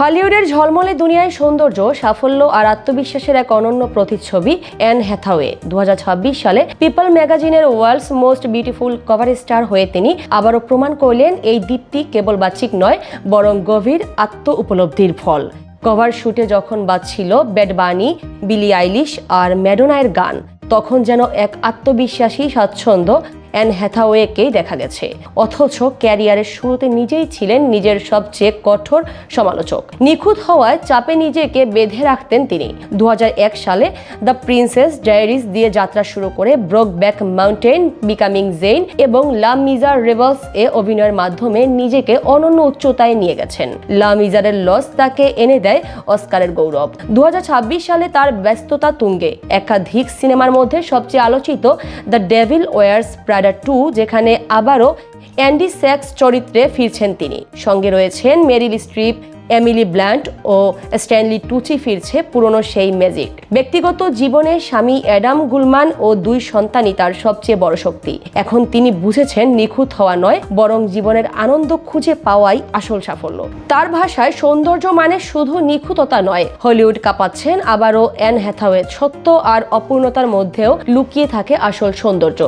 হলিউডের ঝলমলে দুনিয়ায় সৌন্দর্য, সাফল্য আর আত্মবিশ্বাসের এক অনন্য প্রতিচ্ছবি অ্যান হ্যাথাওয়ে। 2026 সালে পিপল ম্যাগাজিনের world's most beautiful cover star হয়ে তিনি আবারও প্রমাণ করলেন এই দীপ্তি কেবল বাহ্যিক নয়, বরং গভীর আত্ম উপলব্ধির ফল। কভার শুটে যখন বাজছিল ব্যাড বানি, বিলি আইলিশ আর ম্যাডোনার গান, তখন যেন এক আত্মবিশ্বাসী স্বাচ্ছন্দ্য অ্যান হ্যাথাওয়েকেই দেখা গেছে। অথচ ক্যারিয়ারের শুরুতে নিজেই ছিলেন নিজের সবচেয়ে কঠোর সমালোচক। নিখুঁত হওয়ায় চাপে নিজেকে বেঁধে রাখতেন তিনি। 2001 সালে দ্য প্রিন্সেস ডায়েরিজ দিয়ে যাত্রা শুরু করে ব্রোকব্যাক মাউন্টেন, বিকামিং জেইন এবং লা মিজারেবলস এ অভিনয়ের মাধ্যমে নিজেকে অনন্য উচ্চতায় নিয়ে গেছেন। লা মিজারেবলস তাকে এনে দেয় অস্কারের গৌরব। 2026 সালে তার ব্যস্ততা তুঙ্গে। একাধিক সিনেমার মধ্যে সবচেয়ে আলোচিত দ্য ডেভিল ওয়ার্স প্রাডা 2, যেখানে আবারও অ্যান্ডি স্যাক্স চরিত্রে ফিরছেন তিনি। সঙ্গে রয়েছেন মেরিল স্ট্রিপ, এমিলি ব্লান্ট ও স্ট্যানলি টুচি। ফিরছে পুরনো সেই ম্যাজিক। ব্যক্তিগত জীবনে স্বামী অ্যাডাম গুলমান ও 2 সন্তানই তার সবচেয়ে বড় শক্তি। এখন তিনি বুঝেছেন নিখুঁত হওয়া নয়, বরং জীবনের আনন্দ খুঁজে পাওয়াই আসল সাফল্য। তার ভাষায় সৌন্দর্য মানে শুধু নিখুঁততা নয়, হলিউড কাঁপাচ্ছেন আবারও অ্যান হ্যাথাওয়ে। সত্য আর অপূর্ণতার মধ্যেও লুকিয়ে থাকে আসল সৌন্দর্য।